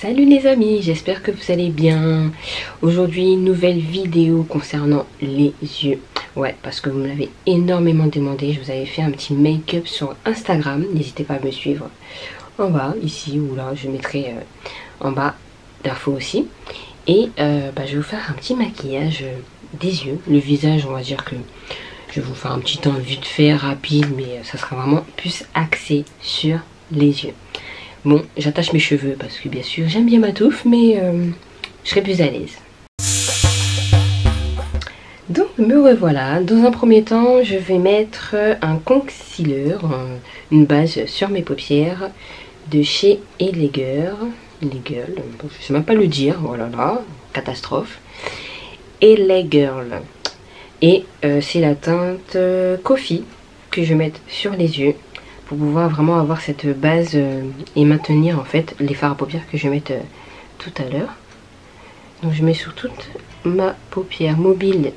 Salut les amis, j'espère que vous allez bien. Aujourd'hui, nouvelle vidéo concernant les yeux. Ouais, parce que vous me l'avez énormément demandé. Je vous avais fait un petit make-up sur Instagram. N'hésitez pas à me suivre en bas, ici ou là. Je mettrai en bas d'infos aussi. Et je vais vous faire un petit maquillage des yeux. Le visage, on va dire que je vais vous faire un petit temps vite fait, rapide. Mais ça sera vraiment plus axé sur les yeux. Bon, j'attache mes cheveux parce que bien sûr j'aime bien ma touffe, mais je serai plus à l'aise. Donc me revoilà. Dans un premier temps, je vais mettre un concealer, une base sur mes paupières de chez Elegirl. Je sais même pas le dire, oh là là, catastrophe. Elegirl. Et c'est la teinte Coffee que je vais mettre sur les yeux. Pour pouvoir vraiment avoir cette base et maintenir en fait les fards à paupières que je vais mettre tout à l'heure. Donc je mets sur toute ma paupière mobile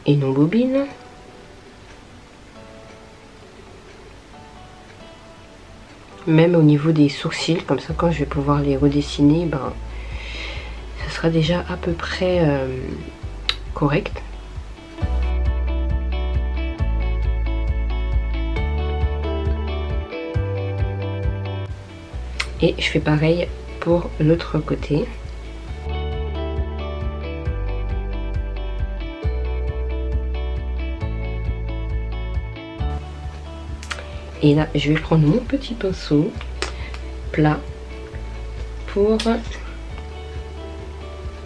et non mobile. Même au niveau des sourcils, comme ça quand je vais pouvoir les redessiner, ça sera déjà à peu près correct. Et je fais pareil pour l'autre côté. Et là, je vais prendre mon petit pinceau plat pour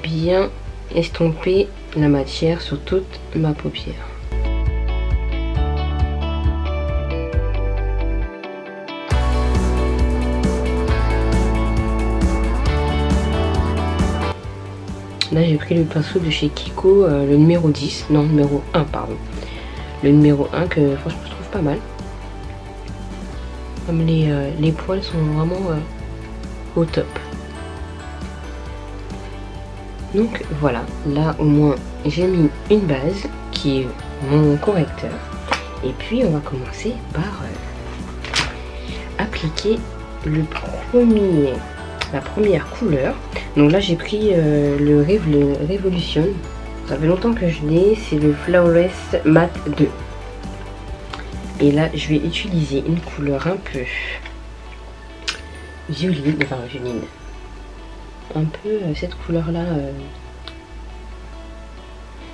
bien estomper la matière sur toute ma paupière. Là j'ai pris le pinceau de chez Kiko, le numéro 10, non numéro 1 pardon. Le numéro 1 que franchement je trouve pas mal. Comme les poils sont vraiment au top. Donc voilà, là au moins j'ai mis une base qui est mon correcteur. Et puis on va commencer par appliquer la première couleur. Donc là j'ai pris le Revolution. Ça fait longtemps que je l'ai. C'est le Flawless Matte 2. Et là je vais utiliser une couleur un peu violine. Enfin violine. Un peu cette couleur là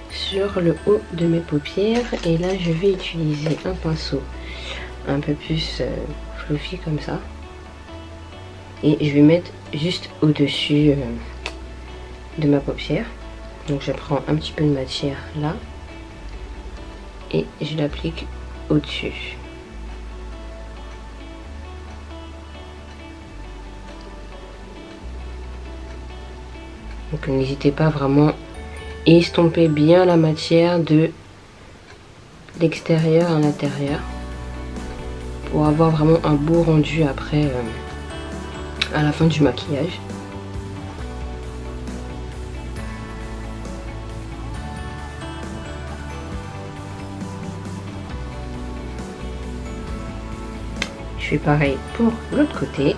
sur le haut de mes paupières. Et là je vais utiliser un pinceau un peu plus fluffy comme ça. Et je vais mettre juste au-dessus de ma paupière. Donc je prends un petit peu de matière là. Et je l'applique au-dessus. Donc n'hésitez pas vraiment à estomper bien la matière de l'extérieur à l'intérieur. Pour avoir vraiment un beau rendu après à la fin du maquillage. Je fais pareil pour l'autre côté.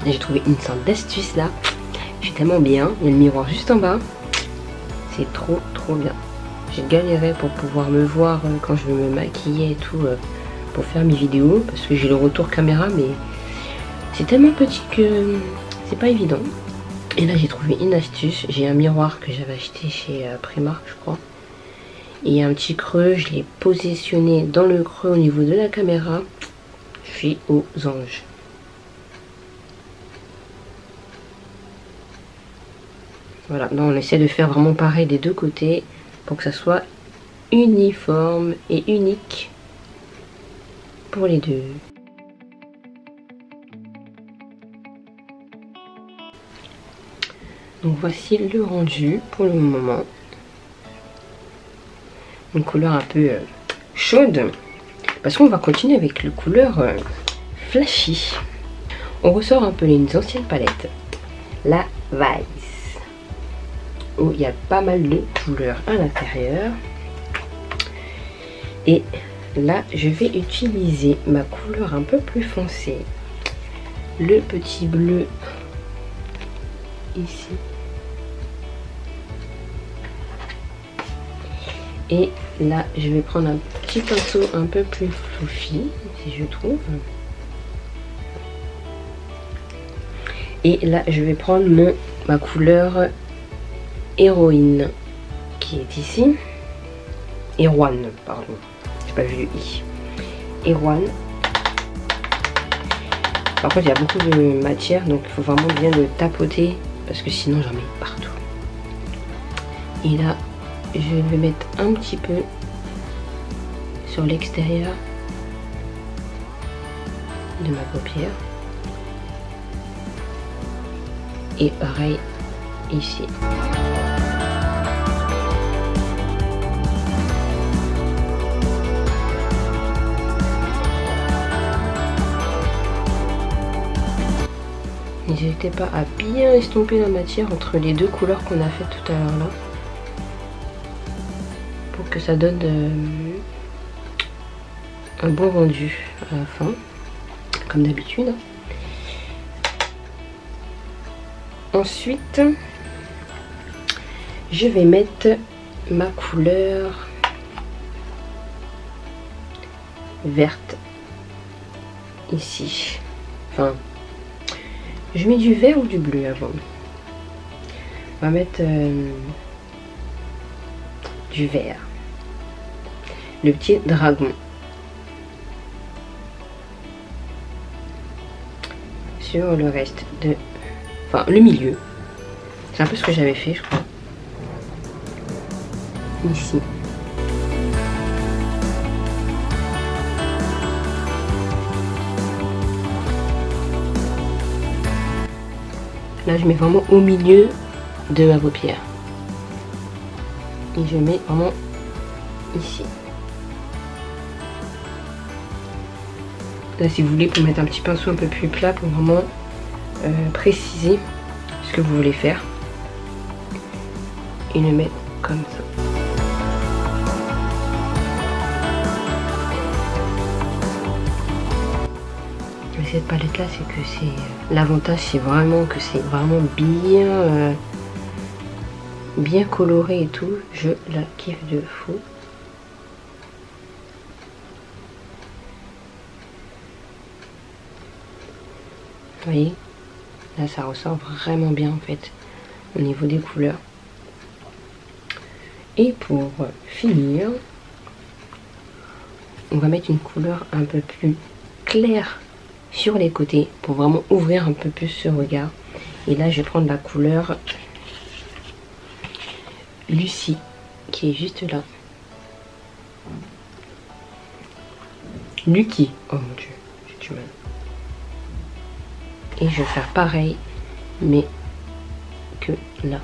J'ai trouvé une sorte d'astuce là. Je suis tellement bien. Il y a le miroir juste en bas. C'est trop bien. J'ai galéré pour pouvoir me voir quand je veux me maquiller et tout pour faire mes vidéos parce que j'ai le retour caméra, mais c'est tellement petit que c'est pas évident. Et là j'ai trouvé une astuce. J'ai un miroir que j'avais acheté chez Primark je crois. Et il y a un petit creux, je l'ai positionné dans le creux au niveau de la caméra. Je suis aux anges. Voilà, là on essaie de faire vraiment pareil des deux côtés pour que ça soit uniforme et unique pour les deux. Donc voici le rendu pour le moment. Une couleur un peu chaude parce qu'on va continuer avec le couleur flashy. On ressort un peu les anciennes palettes. La Vice. Où il y a pas mal de couleurs à l'intérieur. Et Là, je vais utiliser ma couleur un peu plus foncée. Le petit bleu ici. Et là, je vais prendre un petit pinceau un peu plus fluffy, si je trouve. Et là, je vais prendre ma couleur héroïne, qui est ici. Erwan, pardon. J'ai pas vu le i. Erwan. Par contre, il y a beaucoup de matière, donc il faut vraiment bien le tapoter, parce que sinon j'en mets partout. Et là, je vais mettre un petit peu sur l'extérieur de ma paupière. Et pareil ici. N'hésitez pas à bien estomper la matière entre les deux couleurs qu'on a fait tout à l'heure là, pour que ça donne un bon rendu à la fin, comme d'habitude. Ensuite, je vais mettre ma couleur verte ici. Enfin, je mets du vert ou du bleu avant. On va mettre du vert. Le petit dragon. Sur le reste de... Enfin, le milieu. C'est un peu ce que j'avais fait, je crois. Ici. Là, je mets vraiment au milieu de ma paupière. Et je mets vraiment ici. Là, si vous voulez, vous pouvez mettre un petit pinceau un peu plus plat pour vraiment préciser ce que vous voulez faire. Et le mettre comme ça. Cette palette là, c'est que c'est l'avantage, c'est vraiment que c'est vraiment bien coloré et tout. Je la kiffe de fou. Vous voyez, là ça ressort vraiment bien en fait au niveau des couleurs. Et pour finir, on va mettre une couleur un peu plus claire sur les côtés pour vraiment ouvrir un peu plus ce regard. Et là, je vais prendre la couleur Lucie qui est juste là. Lucky, oh mon dieu, j'ai du mal. Et je vais faire pareil, mais que là.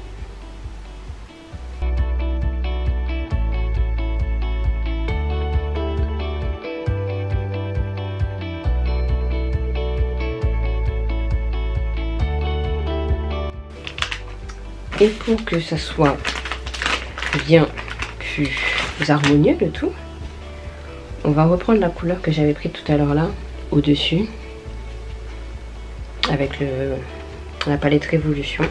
Et pour que ça soit bien plus harmonieux le tout, on va reprendre la couleur que j'avais prise tout à l'heure là, au-dessus, avec la palette Révolution.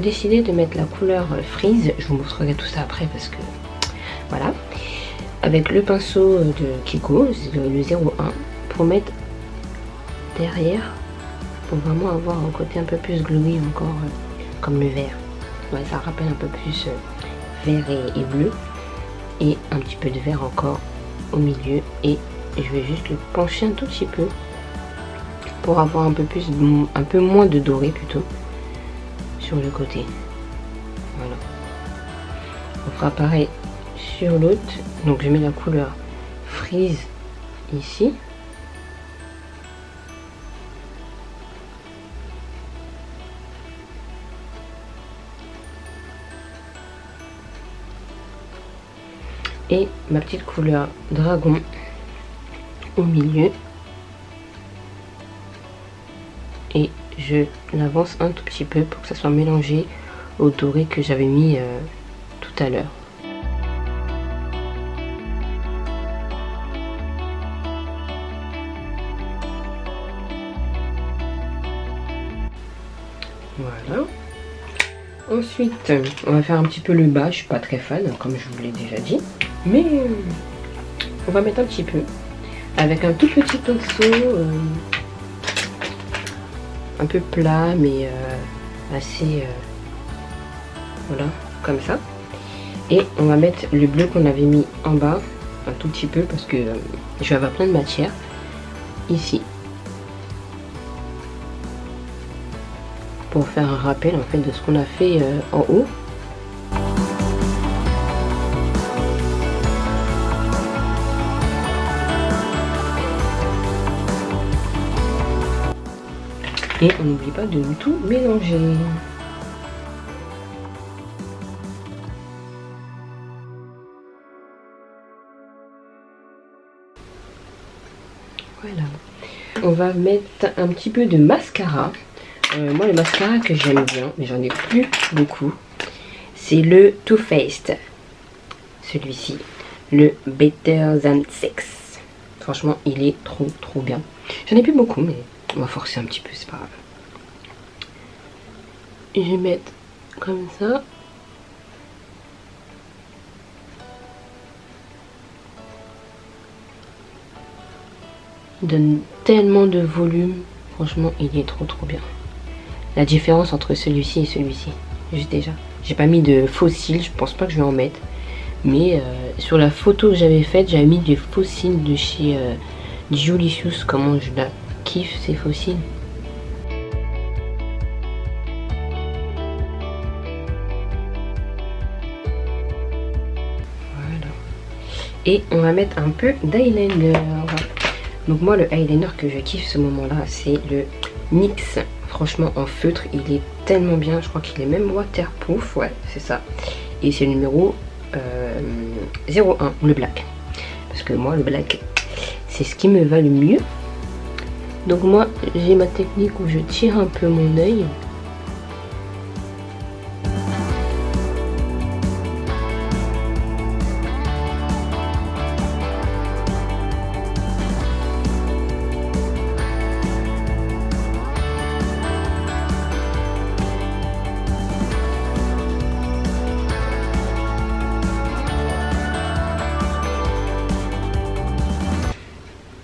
J'ai décidé de mettre la couleur Freeze, je vous montrerai tout ça après parce que voilà, avec le pinceau de Kiko, le 01, pour mettre derrière, pour vraiment avoir un côté un peu plus glowy encore, comme le vert. Ouais, ça rappelle un peu plus vert et bleu, et un petit peu de vert encore au milieu, et je vais juste le pencher un tout petit peu pour avoir un peu moins de doré plutôt sur le côté. Voilà, on fera pareil sur l'autre. Donc je mets la couleur Freeze ici, et ma petite couleur dragon au milieu. Et je l'avance un tout petit peu pour que ça soit mélangé au doré que j'avais mis tout à l'heure. Voilà. Ensuite, on va faire un petit peu le bas. Je suis pas très fan, comme je vous l'ai déjà dit. Mais on va mettre un petit peu. Avec un tout petit pinceau. Un peu plat, mais assez... voilà, comme ça. Et on va mettre le bleu qu'on avait mis en bas. Un tout petit peu, parce que je vais avoir plein de matière. Ici. Pour faire un rappel en fait de ce qu'on a fait en haut. Et on n'oublie pas de tout mélanger. Voilà. On va mettre un petit peu de mascara. Moi le mascara que j'aime bien, mais j'en ai plus beaucoup, c'est le Too Faced. Celui-ci, le Better Than Sex. Franchement, il est trop bien. J'en ai plus beaucoup, mais on va forcer un petit peu, c'est pas grave. Je vais mettre comme ça. Il donne tellement de volume. Franchement, il est trop bien. La différence entre celui-ci et celui-ci, juste déjà. J'ai pas mis de faux cils, je pense pas que je vais en mettre. Mais sur la photo que j'avais faite, j'avais mis des faux cils de chez Jolicious. Comment je la kiffe ces faux cils. Voilà. Et on va mettre un peu d'eyeliner. Donc moi le eyeliner que je kiffe ce moment-là, c'est le NYX. Franchement en feutre, il est tellement bien. Je crois qu'il est même waterproof, ouais c'est ça. Et c'est le numéro 01, le black. Parce que moi le black, c'est ce qui me va le mieux. Donc moi j'ai ma technique où je tire un peu mon œil.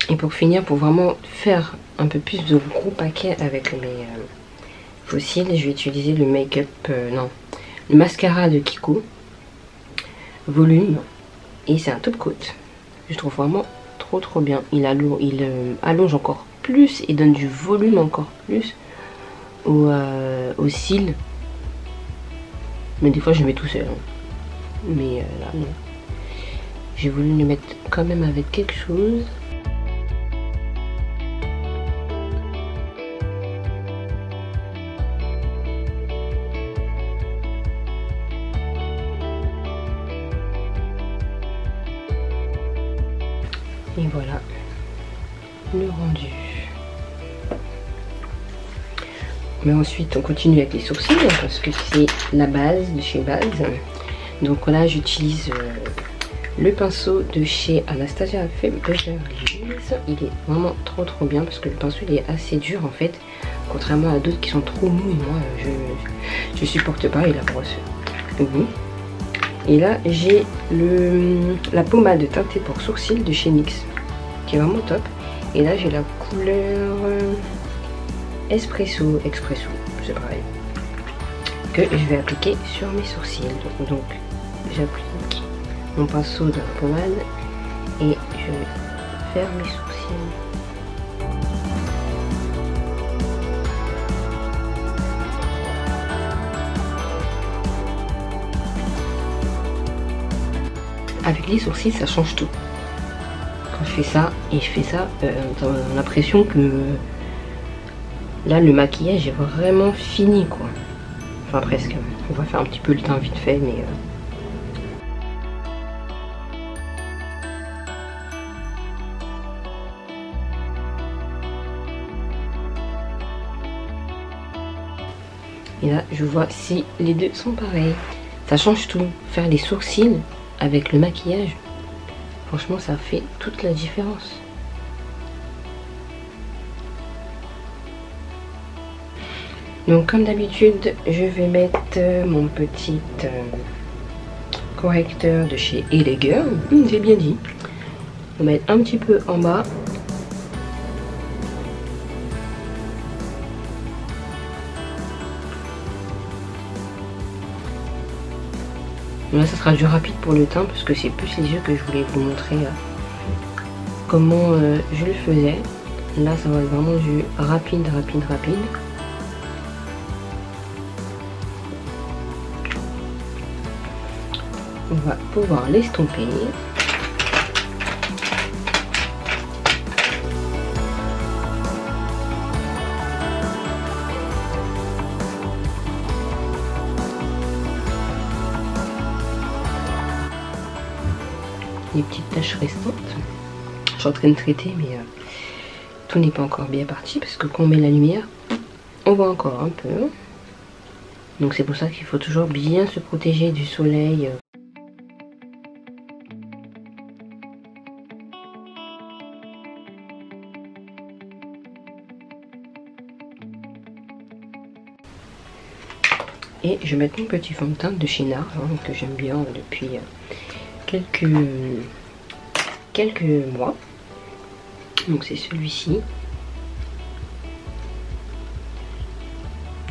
Et pour finir, pour vraiment faire un peu plus de gros paquet avec mes fossiles, je vais utiliser le make-up, non, le mascara de Kiko, volume, et c'est un top coat. Je trouve vraiment trop bien. Il allonge encore plus et donne du volume encore plus aux cils. Mais des fois je le mets tout seul. Hein. Mais là non. J'ai voulu le mettre quand même avec quelque chose. Et voilà le rendu. Mais ensuite on continue avec les sourcils parce que c'est la base de chez Base. Donc là j'utilise le pinceau de chez Anastasia Beverly Hills. Il est vraiment trop bien parce que le pinceau il est assez dur en fait. Contrairement à d'autres qui sont trop mous et moi je supporte pas, et la brosse oui. Et là j'ai la pommade teintée pour sourcils de chez NYX qui est vraiment top. Et là j'ai la couleur Espresso, c'est pareil, que je vais appliquer sur mes sourcils. Donc j'applique mon pinceau de la pommade et je vais faire mes sourcils. Avec les sourcils ça change tout. Quand je fais ça et je fais ça, t'as l'impression que là le maquillage est vraiment fini quoi. Enfin presque. On va faire un petit peu le teint vite fait mais Et là je vois si les deux sont pareils. Ça change tout. Faire les sourcils avec le maquillage, franchement ça fait toute la différence. Donc comme d'habitude je vais mettre mon petit correcteur de chez Elegir. J'ai bien dit. On va mettre un petit peu en bas. Là ça sera du rapide pour le teint parce que c'est plus les yeux que je voulais vous montrer comment je le faisais. Là ça va être vraiment du rapide. On va pouvoir l'estomper. Les petites taches restantes. Je suis en train de traiter mais tout n'est pas encore bien parti parce que quand on met la lumière, on voit encore un peu. Donc c'est pour ça qu'il faut toujours bien se protéger du soleil. Et je vais mettre mon petit fond de teint de chez NARS que j'aime bien depuis quelques mois. Donc c'est celui-ci.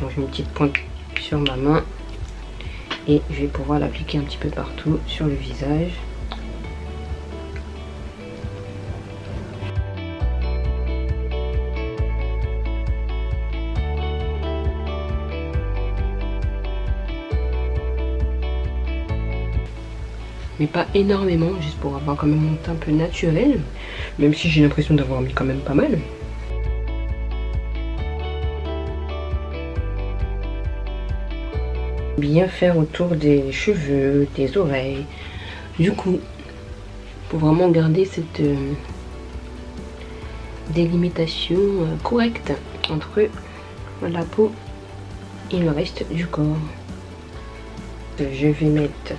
Donc je mets une petite pointe sur ma main et je vais pouvoir l'appliquer un petit peu partout sur le visage. Mais pas énormément, juste pour avoir quand même mon teint un peu naturel, même si j'ai l'impression d'avoir mis quand même pas mal. Bien faire autour des cheveux, des oreilles, du cou, pour vraiment garder cette délimitation correcte entre la peau et le reste du corps. Je vais mettre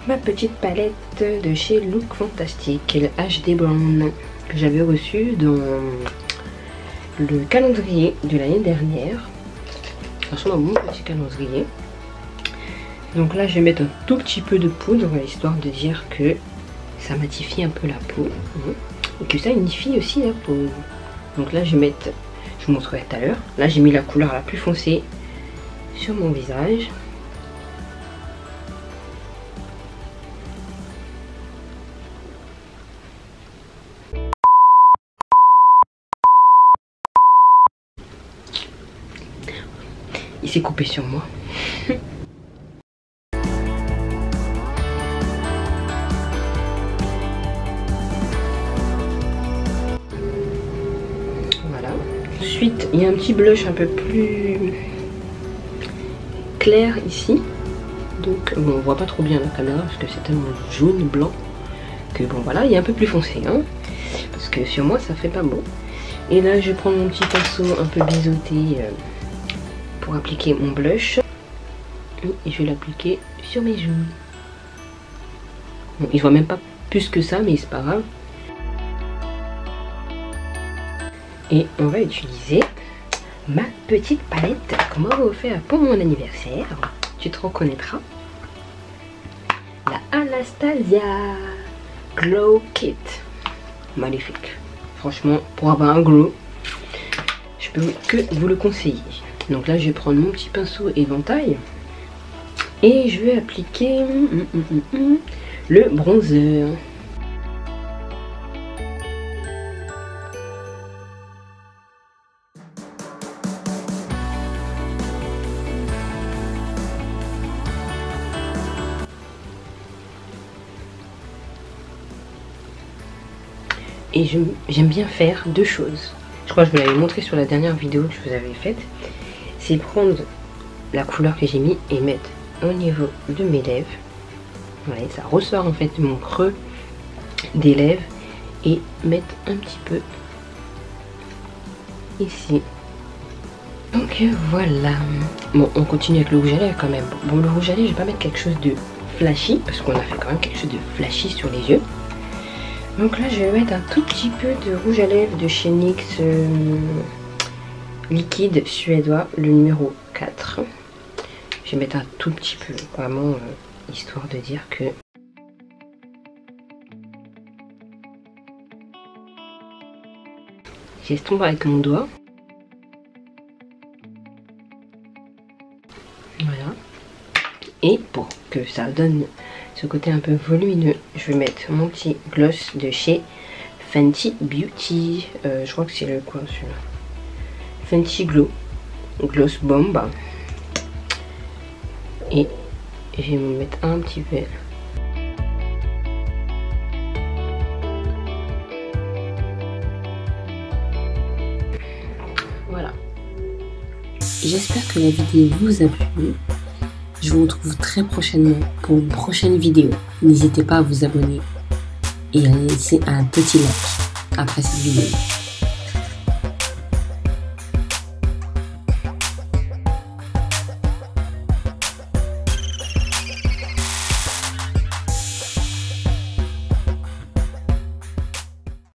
ma petite palette de chez Look Fantastic, le HD Brown que j'avais reçu dans le calendrier de l'année dernière. Ça ressemble à mon petit calendrier. Donc là je vais mettre un tout petit peu de poudre histoire de dire que ça matifie un peu la peau et que ça unifie aussi la peau. Donc là je vais mettre, je vous montrerai tout à l'heure, là j'ai mis la couleur la plus foncée sur mon visage. Il s'est coupé sur moi. Voilà. Ensuite, il y a un petit blush un peu plus clair ici. Donc, bon, on voit pas trop bien la caméra parce que c'est tellement jaune, blanc que bon, voilà, il est un peu plus foncé. Hein, parce que sur moi, ça fait pas beau. Et là, je vais prendre mon petit pinceau un peu biseauté pour appliquer mon blush et je vais l'appliquer sur mes joues. Bon, il voit même pas plus que ça mais c'est pas grave. Et on va utiliser ma petite palette qu'on m'a offert pour mon anniversaire. Tu te reconnaîtras. La Anastasia Glow Kit. Magnifique. Franchement, pour avoir un glow, je peux que vous le conseiller. Donc là je vais prendre mon petit pinceau éventail et je vais appliquer le bronzer. Et j'aime bien faire deux choses. Je crois que je vous l'avais montré sur la dernière vidéo que je vous avais faite. C'est prendre la couleur que j'ai mis et mettre au niveau de mes lèvres. Voilà, ça ressort en fait mon creux des lèvres. Et mettre un petit peu ici Donc voilà. Bon, on continue avec le rouge à lèvres quand même. Bon, le rouge à lèvres, je vais pas mettre quelque chose de flashy, parce qu'on a fait quand même quelque chose de flashy sur les yeux. Donc là, je vais mettre un tout petit peu de rouge à lèvres de chez NYX liquide suédois, le numéro 4. Je vais mettre un tout petit peu, vraiment, histoire de dire que... J'estompe avec mon doigt. Voilà. Et pour que ça donne ce côté un peu volumineux, je vais mettre mon petit gloss de chez Fenty Beauty. Je crois que c'est le quoi celui-là. Fenty Glow. Gloss Bomb. Et je vais me mettre un petit peu. Voilà. J'espère que la vidéo vous a plu. Je vous retrouve très prochainement pour une prochaine vidéo. N'hésitez pas à vous abonner et à laisser un petit like après cette vidéo.